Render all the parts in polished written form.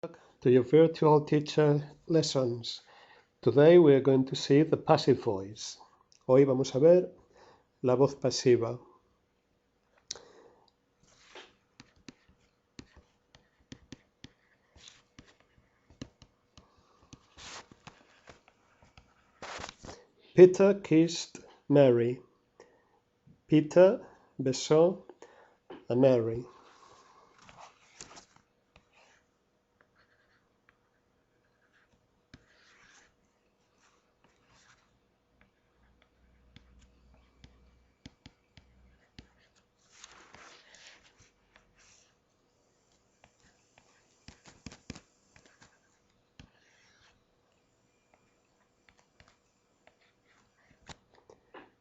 To your virtual teacher lessons. Today we are going to see the passive voice. Hoy vamos a ver la voz pasiva. Peter kissed Mary. Peter besó a Mary.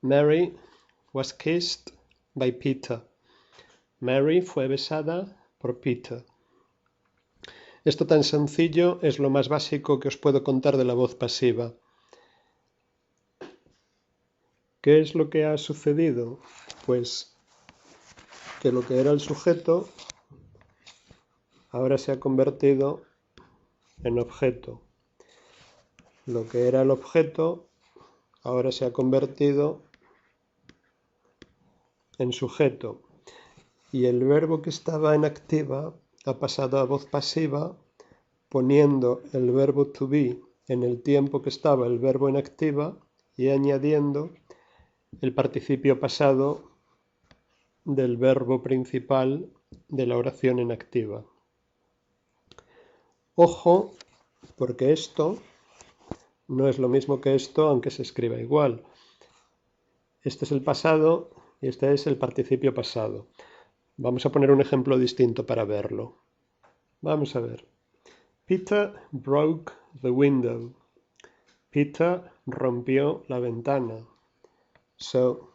Mary was kissed by Peter. Mary fue besada por Peter. Esto tan sencillo es lo más básico que os puedo contar de la voz pasiva. ¿Qué es lo que ha sucedido? Pues que lo que era el sujeto ahora se ha convertido en objeto. Lo que era el objeto ahora se ha convertido en sujeto. Y el verbo que estaba en activa ha pasado a voz pasiva poniendo el verbo to be en el tiempo que estaba el verbo en activa y añadiendo el participio pasado del verbo principal de la oración en activa. Ojo, porque esto no es lo mismo que esto, aunque se escriba igual. Este es el pasado y este es el participio pasado. Vamos a poner un ejemplo distinto para verlo. Vamos a ver. Peter broke the window. Peter rompió la ventana. So,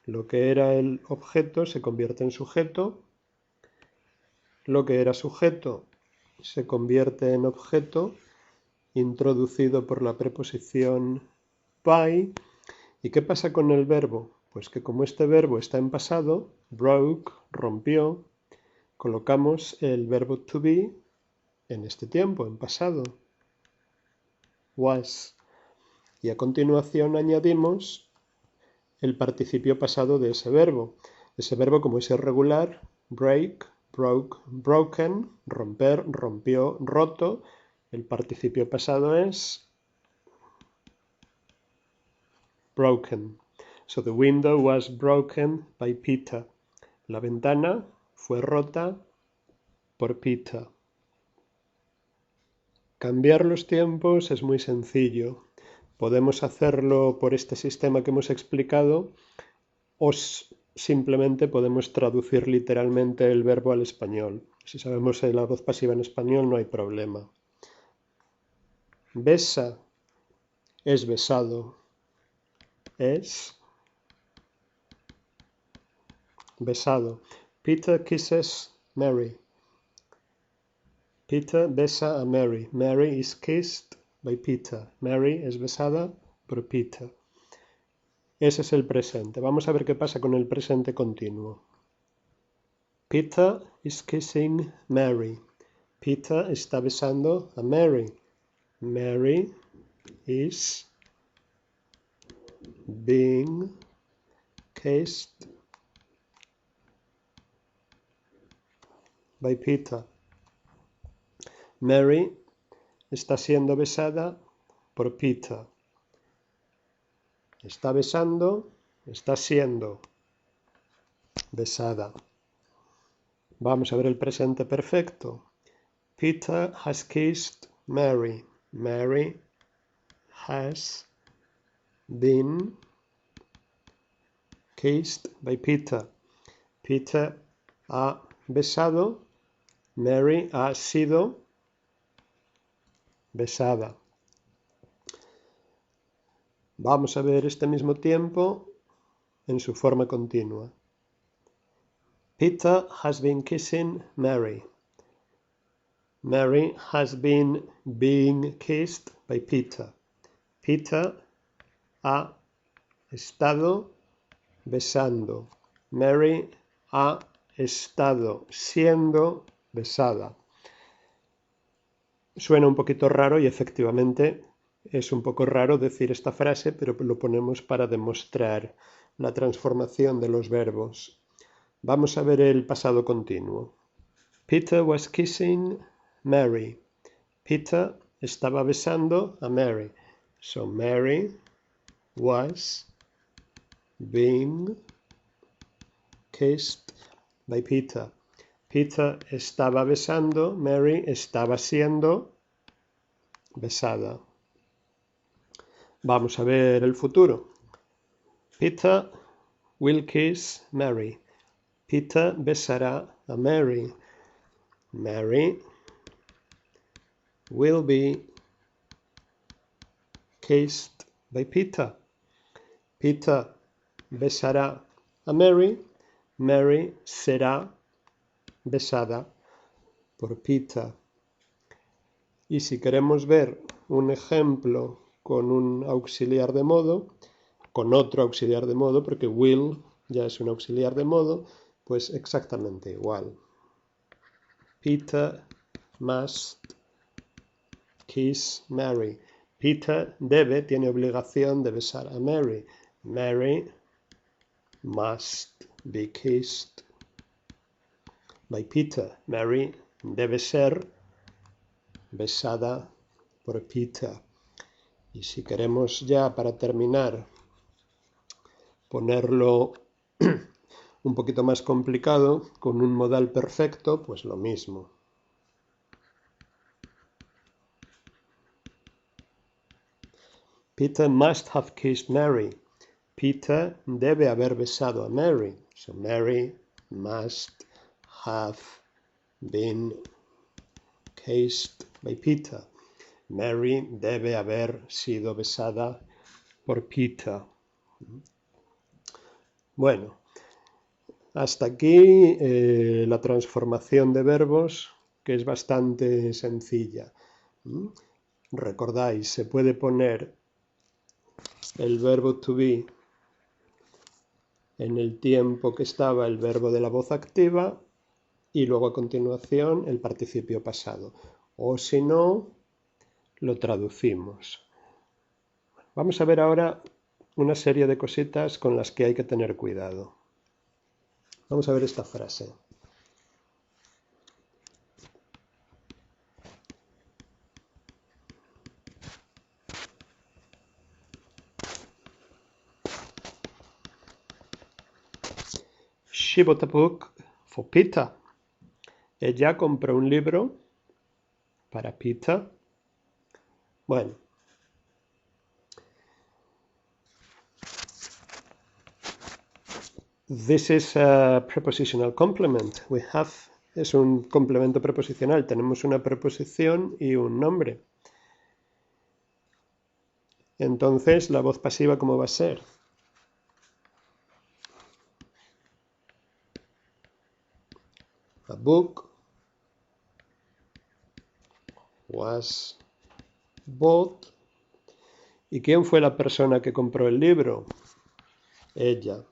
lo que era el objeto se convierte en sujeto. Lo que era sujeto se convierte en objeto introducido por la preposición by. ¿Y qué pasa con el verbo? Pues que como este verbo está en pasado, broke, rompió, colocamos el verbo to be en este tiempo, en pasado, was. Y a continuación añadimos el participio pasado de ese verbo. Ese verbo, como es irregular, break, broke, broken, romper, rompió, roto. El participio pasado es broken. So the window was broken by Peter. La ventana fue rota por Peter. Cambiar los tiempos es muy sencillo. Podemos hacerlo por este sistema que hemos explicado o simplemente podemos traducir literalmente el verbo al español. Si sabemos la voz pasiva en español no hay problema. Besa es besado. Es besado. Peter kisses Mary. Peter besa a Mary. Mary is kissed by Peter. Mary es besada por Peter. Ese es el presente. Vamos a ver qué pasa con el presente continuo. Peter is kissing Mary. Peter está besando a Mary. Mary is being kissed by Peter. Mary está siendo besada por Peter. Está besando, está siendo besada. Vamos a ver el presente perfecto. Peter has kissed Mary. Mary has been kissed by Peter. Peter ha besado. Mary ha sido besada. Vamos a ver este mismo tiempo en su forma continua. Peter has been kissing Mary. Mary has been being kissed by Peter. Peter ha estado besando. Mary ha estado siendo besada. Suena un poquito raro y efectivamente es un poco raro decir esta frase, pero lo ponemos para demostrar la transformación de los verbos. Vamos a ver el pasado continuo. Peter was kissing Mary. Peter estaba besando a Mary. So Mary was being kissed by Peter. Peter estaba besando, Mary estaba siendo besada. Vamos a ver el futuro. Peter will kiss Mary. Peter besará a Mary. Mary will be kissed by Peter. Peter besará a Mary. Mary será besada por Peter. Y si queremos ver un ejemplo con un auxiliar de modo, con otro auxiliar de modo, porque will ya es un auxiliar de modo, pues exactamente igual. Peter must kiss Mary. Peter tiene obligación de besar a Mary. Mary must be kissed by Peter. Mary debe ser besada por Peter. Y si queremos ya para terminar ponerlo un poquito más complicado con un modal perfecto, pues lo mismo. Peter must have kissed Mary. Peter debe haber besado a Mary. So Mary must have been kissed by Peter. Mary debe haber sido besada por Peter. Bueno, hasta aquí la transformación de verbos, que es bastante sencilla. Recordáis, se puede poner el verbo to be en el tiempo que estaba el verbo de la voz activa y luego a continuación el participio pasado. O si no, lo traducimos. Vamos a ver ahora una serie de cositas con las que hay que tener cuidado. Vamos a ver esta frase. She bought a book for Peter. Ella compró un libro para Peter. Bueno. This is a prepositional complement. Es un complemento preposicional. Tenemos una preposición y un nombre. Entonces, la voz pasiva, ¿cómo va a ser? A book was bought. ¿Y quién fue la persona que compró el libro? Ella.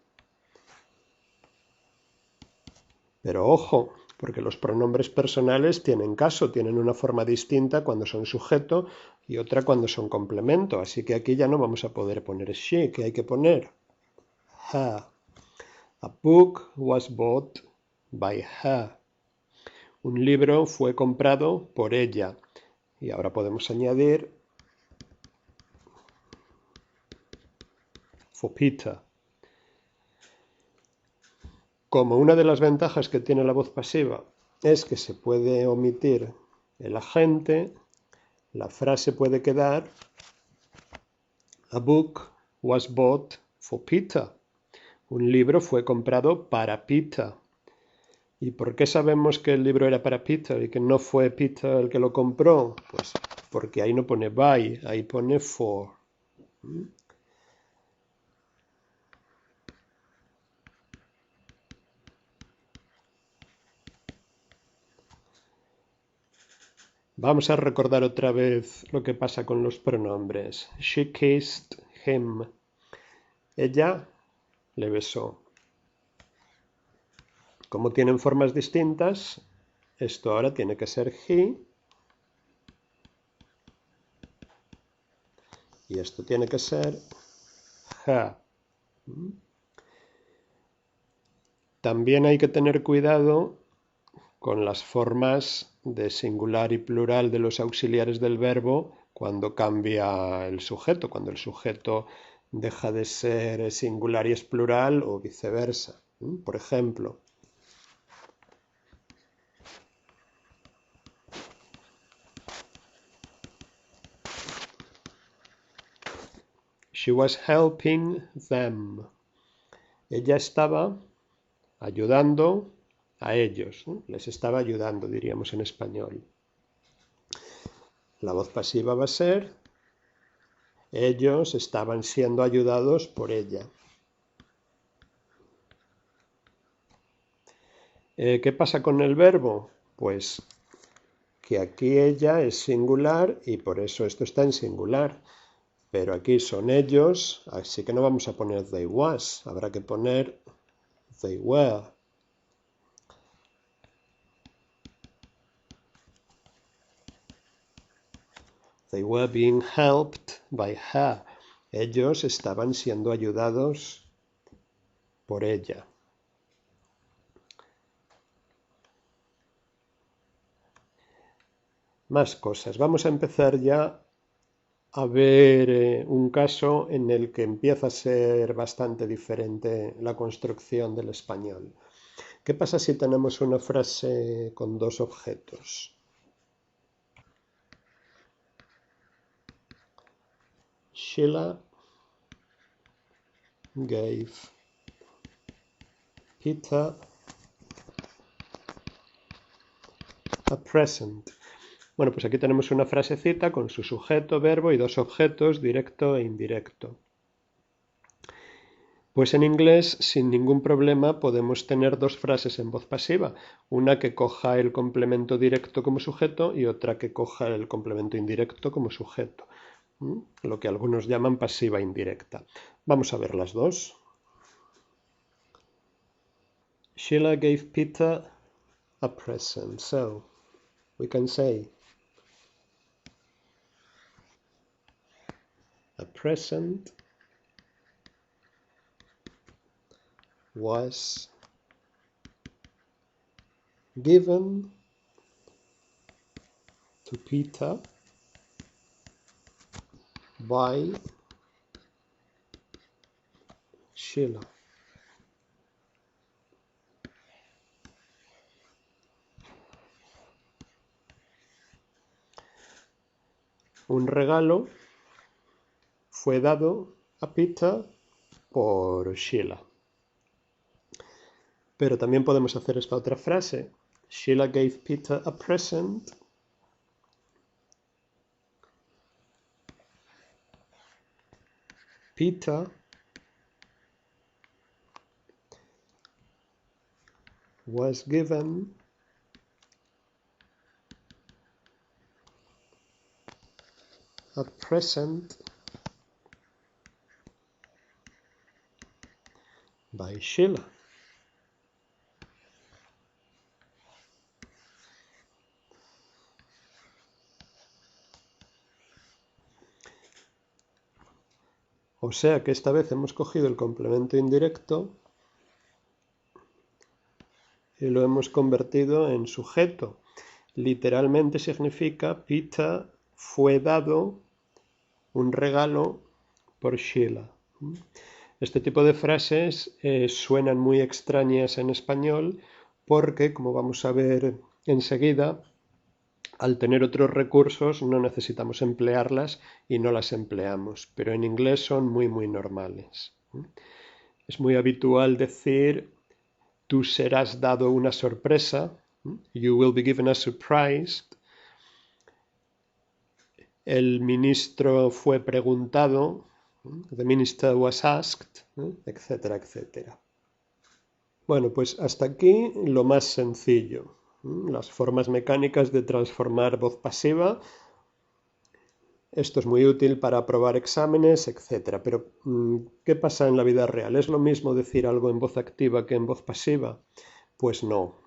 Pero ojo, porque los pronombres personales tienen caso, tienen una forma distinta cuando son sujeto y otra cuando son complemento. Así que aquí ya no vamos a poder poner she, que hay que poner her. A book was bought by her. Un libro fue comprado por ella. Y ahora podemos añadir for Peter. Como una de las ventajas que tiene la voz pasiva es que se puede omitir el agente, la frase puede quedar a book was bought for Peter. Un libro fue comprado para Peter. ¿Y por qué sabemos que el libro era para Peter y que no fue Peter el que lo compró? Pues porque ahí no pone by, ahí pone for. Vamos a recordar otra vez lo que pasa con los pronombres. She kissed him. Ella le besó. Como tienen formas distintas, esto ahora tiene que ser he y esto tiene que ser her. También hay que tener cuidado con las formas de singular y plural de los auxiliares del verbo cuando cambia el sujeto, cuando el sujeto deja de ser singular y es plural o viceversa. Por ejemplo, she was helping them. Ella estaba ayudando a ellos, les estaba ayudando, diríamos en español. La voz pasiva va a ser ellos estaban siendo ayudados por ella. ¿Qué pasa con el verbo? Pues que aquí ella es singular y por eso esto está en singular. Pero aquí son ellos, así que no vamos a poner they was, habrá que poner they were. They were being helped by her. Ellos estaban siendo ayudados por ella. Más cosas. Vamos a empezar ya a ver un caso en el que empieza a ser bastante diferente la construcción del español. ¿Qué pasa si tenemos una frase con dos objetos? Sheila gave Peter a present. Bueno, pues aquí tenemos una frasecita con su sujeto, verbo y dos objetos, directo e indirecto. Pues en inglés, sin ningún problema, podemos tener dos frases en voz pasiva, una que coja el complemento directo como sujeto y otra que coja el complemento indirecto como sujeto, lo que algunos llaman pasiva indirecta. Vamos a ver las dos. Sheila gave Peter a present, so we can say a present was given to Peter by Sheila. Un regalo fue dado a Peter por Sheila. Pero también podemos hacer esta otra frase. Sheila gave Peter a present. Peter was given a present by Sheila. O sea que esta vez hemos cogido el complemento indirecto y lo hemos convertido en sujeto. Literalmente significa Peter fue dado un regalo por Sheila. Este tipo de frases suenan muy extrañas en español porque, como vamos a ver enseguida, al tener otros recursos no necesitamos emplearlas y no las empleamos, pero en inglés son muy normales. Es muy habitual decir tú serás dado una sorpresa, you will be given a surprise. El ministro fue preguntado, the minister was asked, etcétera, etcétera. Bueno, pues hasta aquí lo más sencillo. Las formas mecánicas de transformar voz pasiva. Esto es muy útil para aprobar exámenes, etcétera. Pero, ¿qué pasa en la vida real? ¿Es lo mismo decir algo en voz activa que en voz pasiva? Pues no.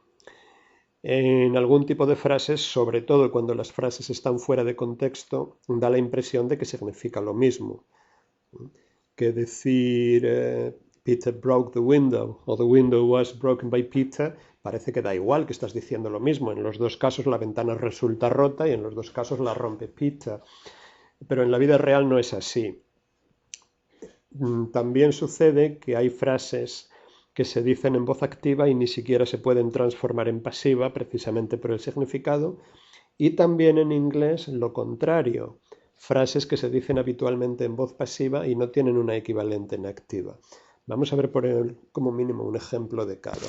En algún tipo de frases, sobre todo cuando las frases están fuera de contexto, da la impresión de que significa lo mismo. Que decir Peter broke the window o the window was broken by Peter, parece que da igual, que estás diciendo lo mismo. En los dos casos la ventana resulta rota y en los dos casos la rompe Peter. Pero en la vida real no es así. También sucede que hay frases que se dicen en voz activa y ni siquiera se pueden transformar en pasiva precisamente por el significado. Y también en inglés lo contrario, frases que se dicen habitualmente en voz pasiva y no tienen una equivalente en activa. Vamos a ver como mínimo un ejemplo de cada.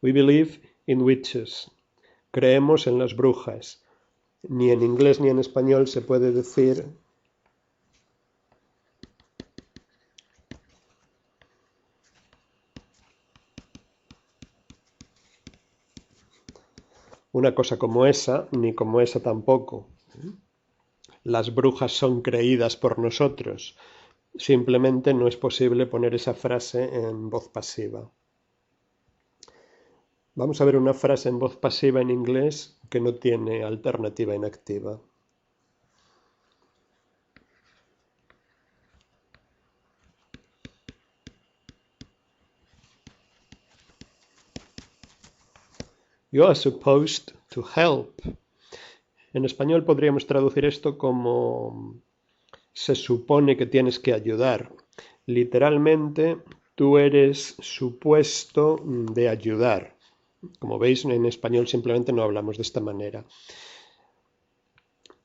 We believe in witches. Creemos en las brujas. Ni en inglés ni en español se puede decir una cosa como esa, ni como esa tampoco. Las brujas son creídas por nosotros. Simplemente no es posible poner esa frase en voz pasiva. Vamos a ver una frase en voz pasiva en inglés que no tiene alternativa en activa. You are supposed to help. En español podríamos traducir esto como se supone que tienes que ayudar. Literalmente, tú eres supuesto de ayudar. Como veis, en español simplemente no hablamos de esta manera.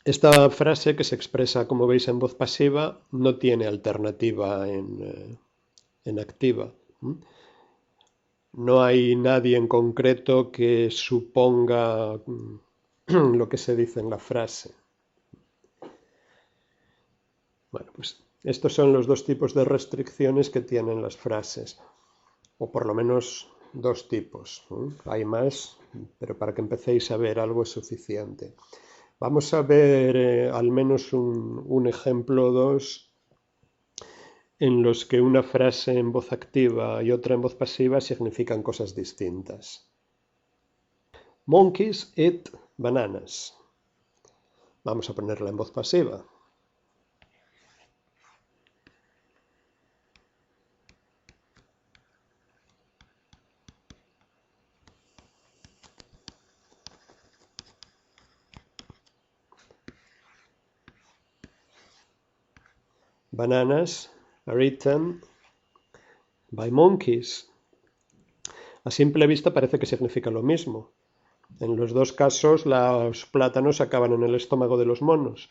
Esta frase, que se expresa, como veis, en voz pasiva, no tiene alternativa en activa. No hay nadie en concreto que suponga lo que se dice en la frase. Bueno, pues estos son los dos tipos de restricciones que tienen las frases, o por lo menos dos tipos. Hay más, pero para que empecéis a ver algo es suficiente. Vamos a ver al menos un ejemplo o dos en los que una frase en voz activa y otra en voz pasiva significan cosas distintas. Monkeys eat bananas. Vamos a ponerla en voz pasiva. Bananas are eaten by monkeys. A simple vista parece que significa lo mismo. En los dos casos los plátanos acaban en el estómago de los monos.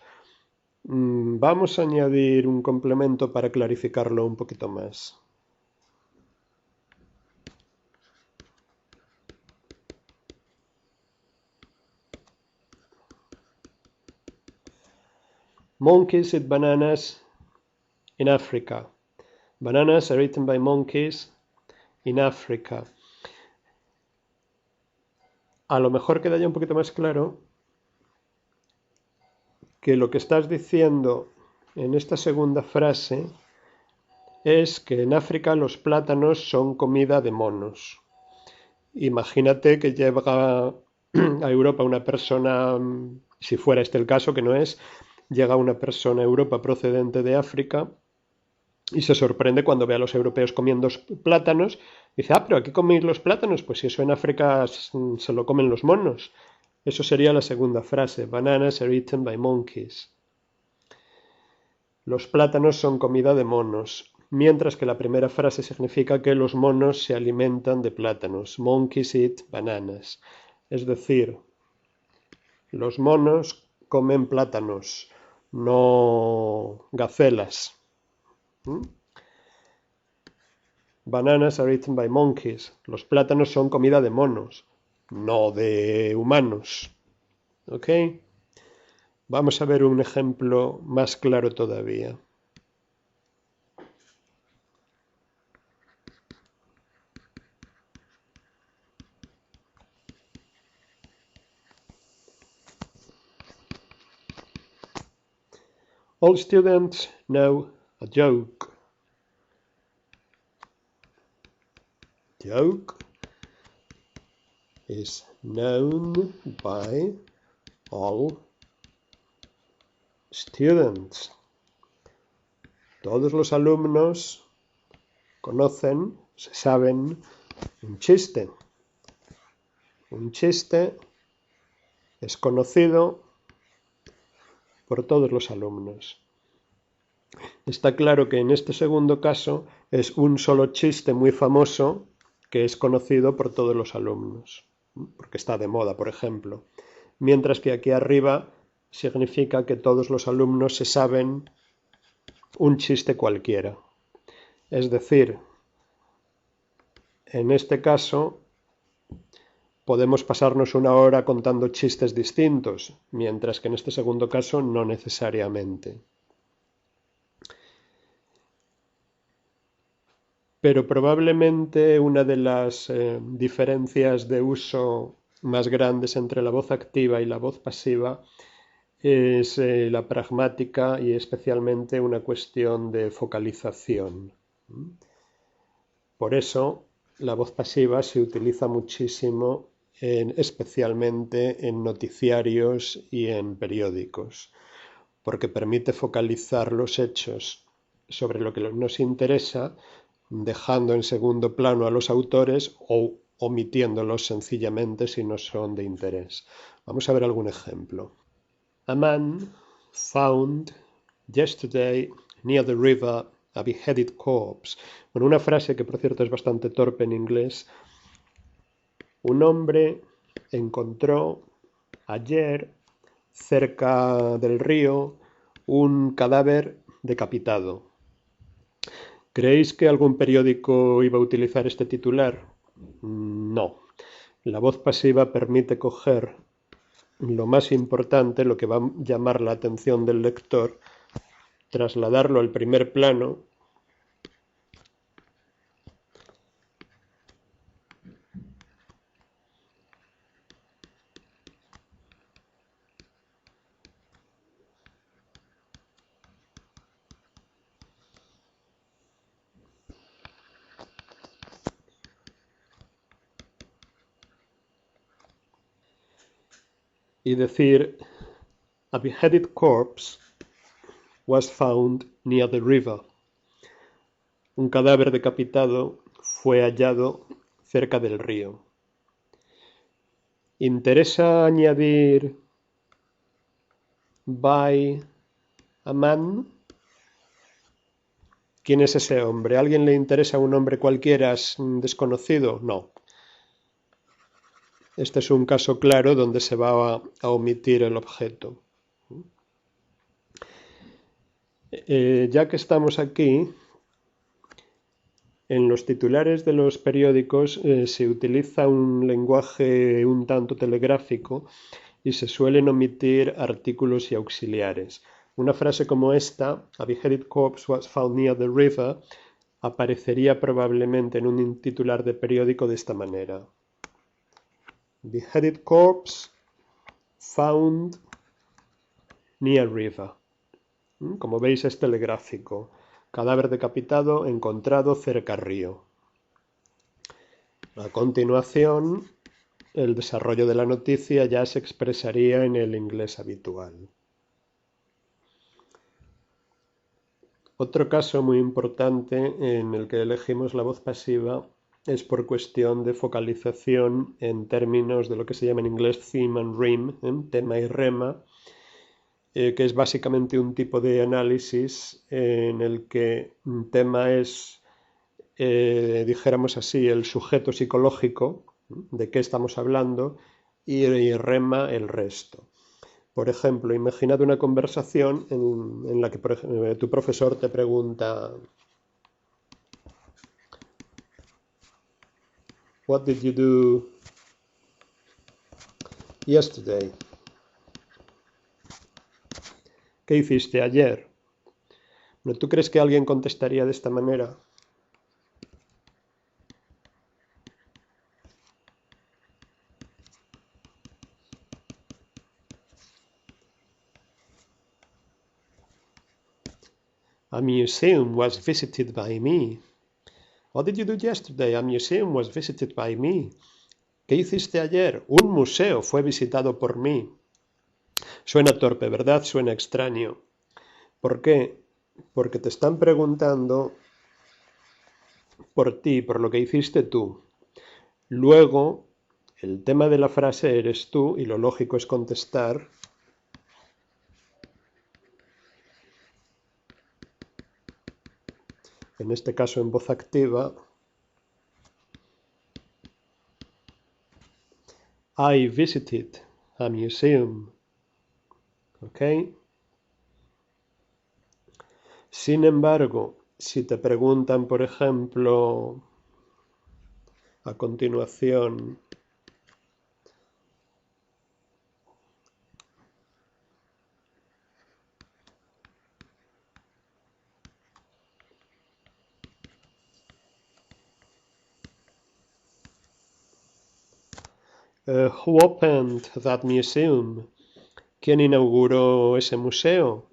Vamos a añadir un complemento para clarificarlo un poquito más. Monkeys eat bananas in Africa. Bananas are eaten by monkeys in Africa. A lo mejor queda ya un poquito más claro que lo que estás diciendo en esta segunda frase es que en África los plátanos son comida de monos. Imagínate que llega a Europa una persona, si fuera este el caso, que no es, llega una persona a Europa procedente de África y se sorprende cuando ve a los europeos comiendo plátanos. Dice, pero ¿aquí coméis los plátanos? Pues si eso en África se lo comen los monos. Eso sería la segunda frase. Bananas are eaten by monkeys. Los plátanos son comida de monos, mientras que la primera frase significa que los monos se alimentan de plátanos. Monkeys eat bananas. Es decir, los monos comen plátanos, no gacelas. Bananas are eaten by monkeys. Los plátanos son comida de monos, no de humanos. ¿Ok? Vamos a ver un ejemplo más claro todavía. All students know a joke. Joke is known by all students. Todos los alumnos conocen, se saben un chiste. Un chiste es conocido por todos los alumnos. Está claro que en este segundo caso es un solo chiste muy famoso que es conocido por todos los alumnos, porque está de moda, por ejemplo. Mientras que aquí arriba significa que todos los alumnos se saben un chiste cualquiera. Es decir, en este caso podemos pasarnos una hora contando chistes distintos, mientras que en este segundo caso no necesariamente. Pero probablemente una de las diferencias de uso más grandes entre la voz activa y la voz pasiva es la pragmática y especialmente una cuestión de focalización. Por eso la voz pasiva se utiliza muchísimo especialmente en noticiarios y en periódicos, porque permite focalizar los hechos sobre lo que nos interesa, dejando en segundo plano a los autores o omitiéndolos sencillamente si no son de interés. Vamos a ver algún ejemplo. A man found yesterday near the river a beheaded corpse. Bueno, una frase que por cierto es bastante torpe en inglés. Un hombre encontró ayer cerca del río un cadáver decapitado. ¿Creéis que algún periódico iba a utilizar este titular? No. La voz pasiva permite coger lo más importante, lo que va a llamar la atención del lector, trasladarlo al primer plano y decir a beheaded corpse was found near the river. Un cadáver decapitado fue hallado cerca del río. ¿Interesa añadir by a man? ¿Quién es ese hombre? ¿A alguien le interesa un hombre cualquiera desconocido? No. Este es un caso claro donde se va a omitir el objeto. Ya que estamos aquí, en los titulares de los periódicos se utiliza un lenguaje un tanto telegráfico y se suelen omitir artículos y auxiliares. Una frase como esta, a beheaded corpse was found near the river, aparecería probablemente en un titular de periódico de esta manera. Beheaded corpse found near river. Como veis es telegráfico. Cadáver decapitado encontrado cerca río. A continuación, el desarrollo de la noticia ya se expresaría en el inglés habitual. Otro caso muy importante en el que elegimos la voz pasiva es por cuestión de focalización en términos de lo que se llama en inglés theme and rhyme, tema y rema, que es básicamente un tipo de análisis en el que un tema es, dijéramos así, el sujeto psicológico de qué estamos hablando y rema el resto. Por ejemplo, imaginad una conversación en la que tu profesor te pregunta What did you do yesterday? ¿Qué hiciste ayer? ¿No tú crees que alguien contestaría de esta manera? A museum was visited by me. What did you do yesterday? A museum was visited by me. ¿Qué hiciste ayer? Un museo fue visitado por mí. Suena torpe, ¿verdad? Suena extraño. ¿Por qué? Porque te están preguntando por ti, por lo que hiciste tú. Luego, el tema de la frase eres tú y lo lógico es contestar en este caso en voz activa. I visited a museum. ¿Ok? Sin embargo, si te preguntan, por ejemplo, a continuación, who opened that museum? ¿Quién inauguró ese museo?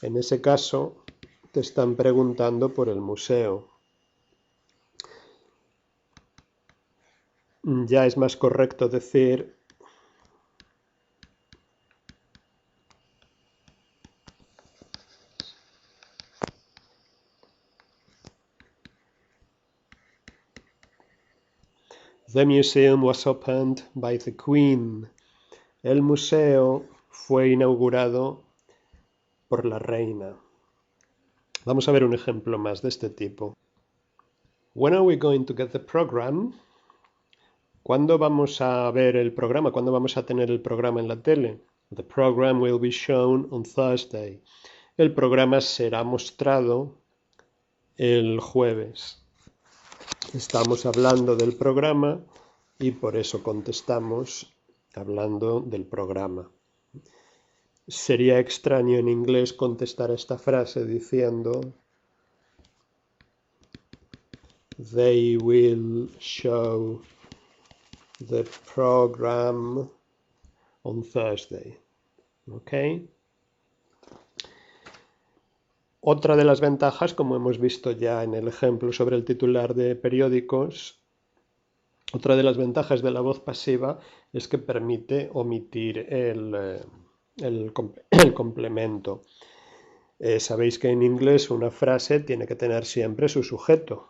En ese caso, te están preguntando por el museo. Ya es más correcto decir The museum was opened by the Queen. El museo fue inaugurado por la reina. Vamos a ver un ejemplo más de este tipo. When are we going to get the program? ¿Cuándo vamos a ver el programa? ¿Cuándo vamos a tener el programa en la tele? The program will be shown on Thursday. El programa será mostrado el jueves. Estamos hablando del programa y por eso contestamos hablando del programa. Sería extraño en inglés contestar esta frase diciendo They will show the program on Thursday. ¿Ok? Otra de las ventajas, como hemos visto ya en el ejemplo sobre el titular de periódicos, otra de las ventajas de la voz pasiva es que permite omitir el complemento. Sabéis que en inglés una frase tiene que tener siempre su sujeto.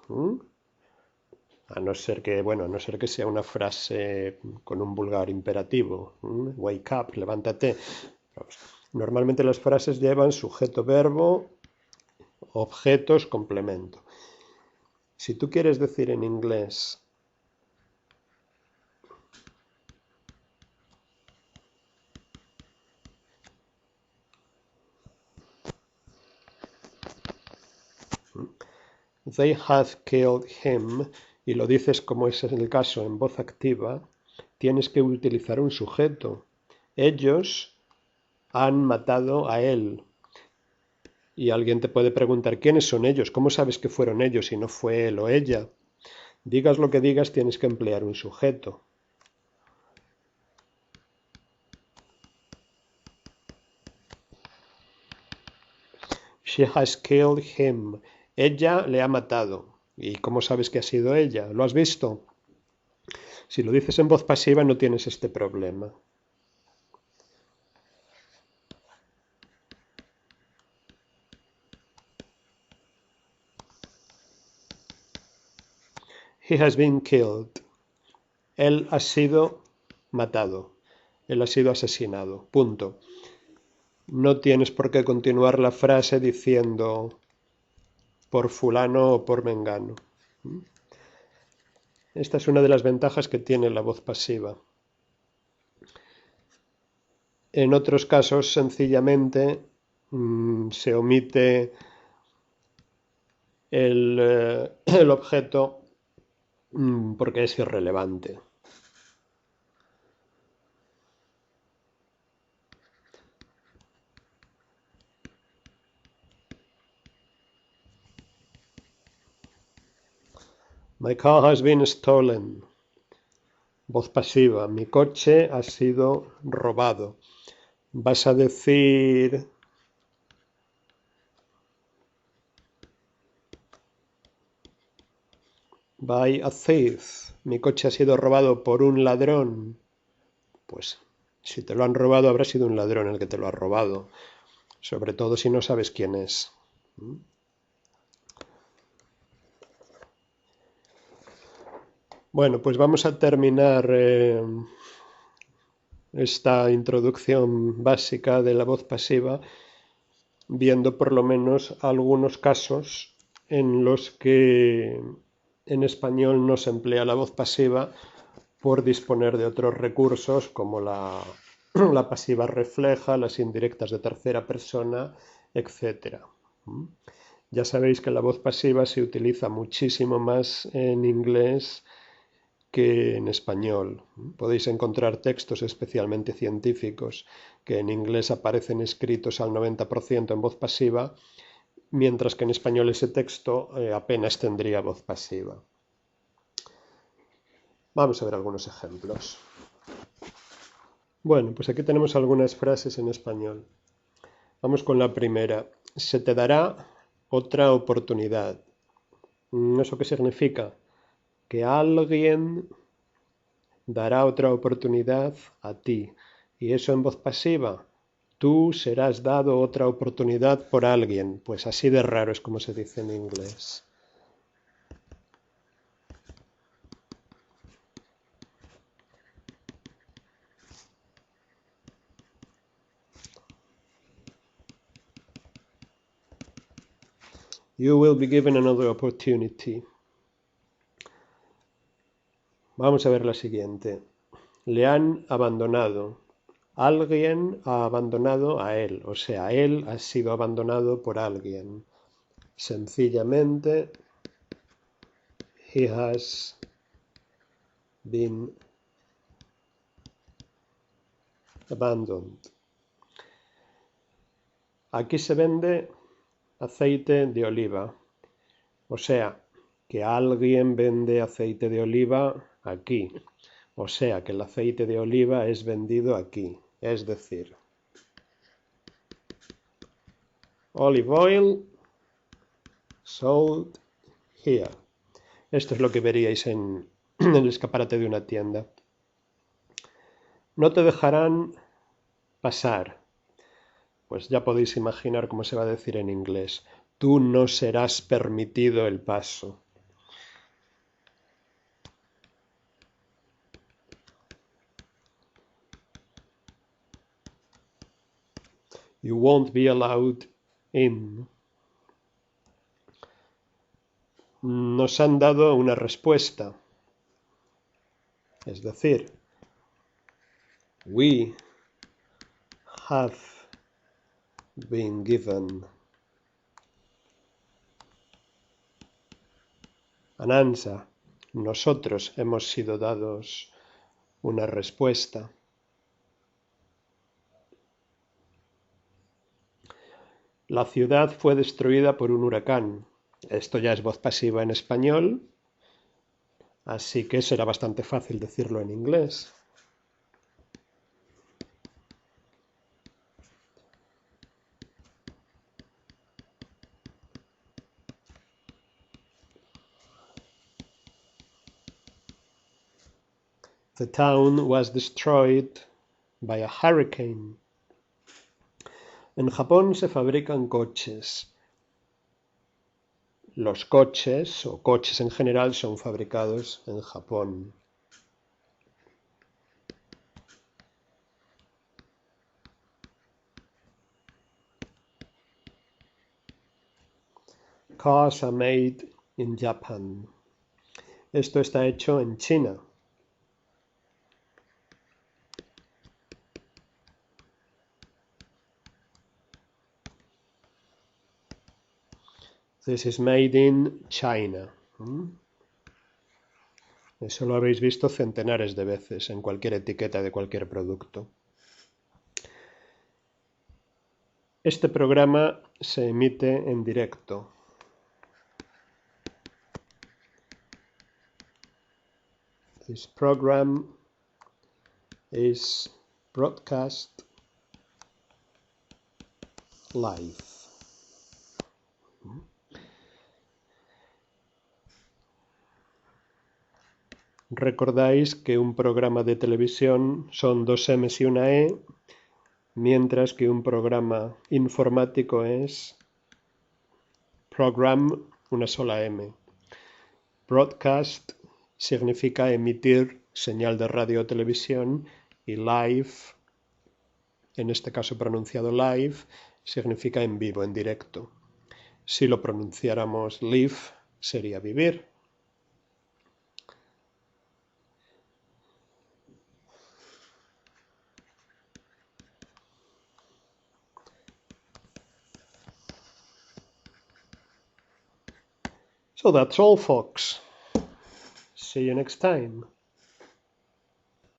A no ser que sea una frase con un vulgar imperativo. Wake up, levántate. Normalmente las frases llevan sujeto, verbo, objetos, complemento. Si tú quieres decir en inglés They have killed him y lo dices como es el caso en voz activa, tienes que utilizar un sujeto. Ellos han matado a él. Y alguien te puede preguntar, ¿quiénes son ellos? ¿Cómo sabes que fueron ellos y no fue él o ella? Digas lo que digas, tienes que emplear un sujeto. She has killed him. Ella le ha matado. ¿Y cómo sabes que ha sido ella? ¿Lo has visto? Si lo dices en voz pasiva no tienes este problema. He has been killed. Él ha sido matado. Él ha sido asesinado. Punto. No tienes por qué continuar la frase diciendo por fulano o por mengano. Esta es una de las ventajas que tiene la voz pasiva. En otros casos, sencillamente, se omite el objeto porque es irrelevante. My car has been stolen. Voz pasiva. Mi coche ha sido robado. Vas a decir by a thief. Mi coche ha sido robado por un ladrón. Pues si te lo han robado habrá sido un ladrón el que te lo ha robado. Sobre todo si no sabes quién es. Bueno, pues vamos a terminar esta introducción básica de la voz pasiva viendo por lo menos algunos casos en los que en español no se emplea la voz pasiva por disponer de otros recursos como la pasiva refleja, las indirectas de tercera persona, etc. Ya sabéis que la voz pasiva se utiliza muchísimo más en inglés que en español. Podéis encontrar textos especialmente científicos que en inglés aparecen escritos al 90% en voz pasiva, mientras que en español ese texto apenas tendría voz pasiva. Vamos a ver algunos ejemplos. Bueno, pues aquí tenemos algunas frases en español. Vamos con la primera. Se te dará otra oportunidad. ¿Eso qué significa? Que alguien dará otra oportunidad a ti. Y eso en voz pasiva. Tú serás dado otra oportunidad por alguien. Pues así de raro es como se dice en inglés. You will be given another opportunity. Vamos a ver la siguiente. Le han abandonado. Alguien ha abandonado a él, o sea, él ha sido abandonado por alguien. Sencillamente, he has been abandoned. Aquí se vende aceite de oliva, o sea, que alguien vende aceite de oliva aquí, o sea, que el aceite de oliva es vendido aquí, es decir, olive oil sold here. Esto es lo que veríais en el escaparate de una tienda. No te dejarán pasar. Pues ya podéis imaginar cómo se va a decir en inglés. Tú no serás permitido el paso. You won't be allowed in. Nos han dado una respuesta. Es decir, we have been given an answer. Nosotros hemos sido dados una respuesta. La ciudad fue destruida por un huracán. Esto ya es voz pasiva en español, así que será bastante fácil decirlo en inglés. The town was destroyed by a hurricane. En Japón se fabrican coches. Los coches, o coches en general, son fabricados en Japón. Cars are made in Japan. Esto está hecho en China. This is made in China. Eso lo habéis visto centenares de veces en cualquier etiqueta de cualquier producto. Este programa se emite en directo. This program is broadcast live. Recordáis que un programa de televisión son dos M's y una E, mientras que un programa informático es program, una sola M. Broadcast significa emitir señal de radio o televisión y live, en este caso pronunciado live, significa en vivo, en directo. Si lo pronunciáramos live, sería vivir. So that's all, folks. See you next time.